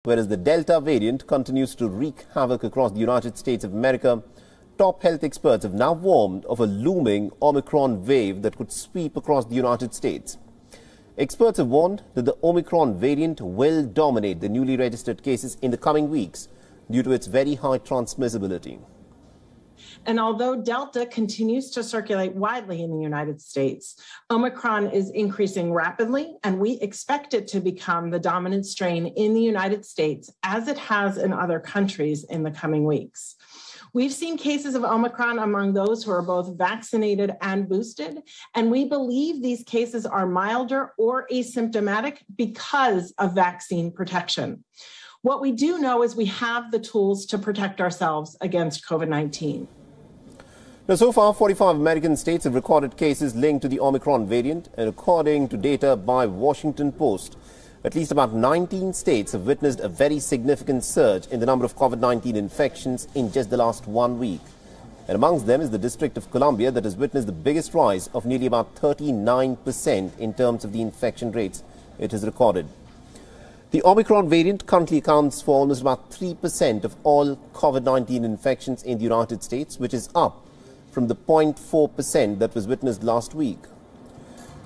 Whereas the Delta variant continues to wreak havoc across the United States of America, top health experts have now warned of a looming Omicron wave that could sweep across the United States. Experts have warned that the Omicron variant will dominate the newly registered cases in the coming weeks due to its very high transmissibility. And although Delta continues to circulate widely in the United States, Omicron is increasing rapidly, and we expect it to become the dominant strain in the United States, as it has in other countries in the coming weeks. We've seen cases of Omicron among those who are both vaccinated and boosted, and we believe these cases are milder or asymptomatic because of vaccine protection. What we do know is we have the tools to protect ourselves against COVID-19. Now, so far, 45 American states have recorded cases linked to the Omicron variant, and according to data by Washington Post, at least about 19 states have witnessed a very significant surge in the number of COVID-19 infections in just the last 1 week. And amongst them is the District of Columbia that has witnessed the biggest rise of nearly about 39% in terms of the infection rates it has recorded. The Omicron variant currently accounts for almost about 3% of all COVID-19 infections in the United States, which is up from the 0.4% that was witnessed last week.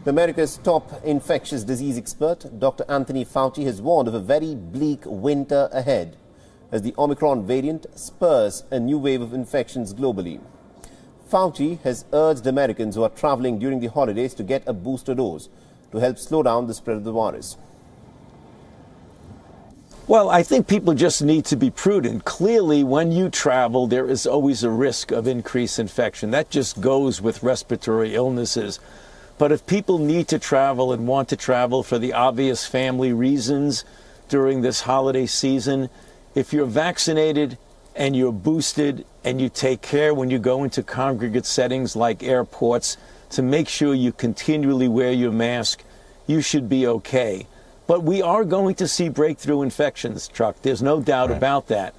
America's top infectious disease expert, Dr. Anthony Fauci, has warned of a very bleak winter ahead as the Omicron variant spurs a new wave of infections globally. Fauci has urged Americans who are traveling during the holidays to get a booster dose to help slow down the spread of the virus. Well, I think people just need to be prudent. Clearly, when you travel, there is always a risk of increased infection. That just goes with respiratory illnesses. But if people need to travel and want to travel for the obvious family reasons during this holiday season, if you're vaccinated and you're boosted and you take care when you go into congregate settings like airports to make sure you continually wear your mask, you should be okay. But we are going to see breakthrough infections, Chuck. There's no doubt about that.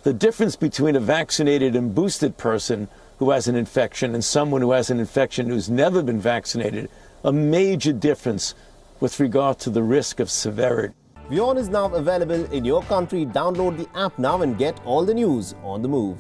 The difference between a vaccinated and boosted person who has an infection and someone who has an infection who's never been vaccinated, a major difference with regard to the risk of severity. WION is now available in your country. Download the app now and get all the news on the move.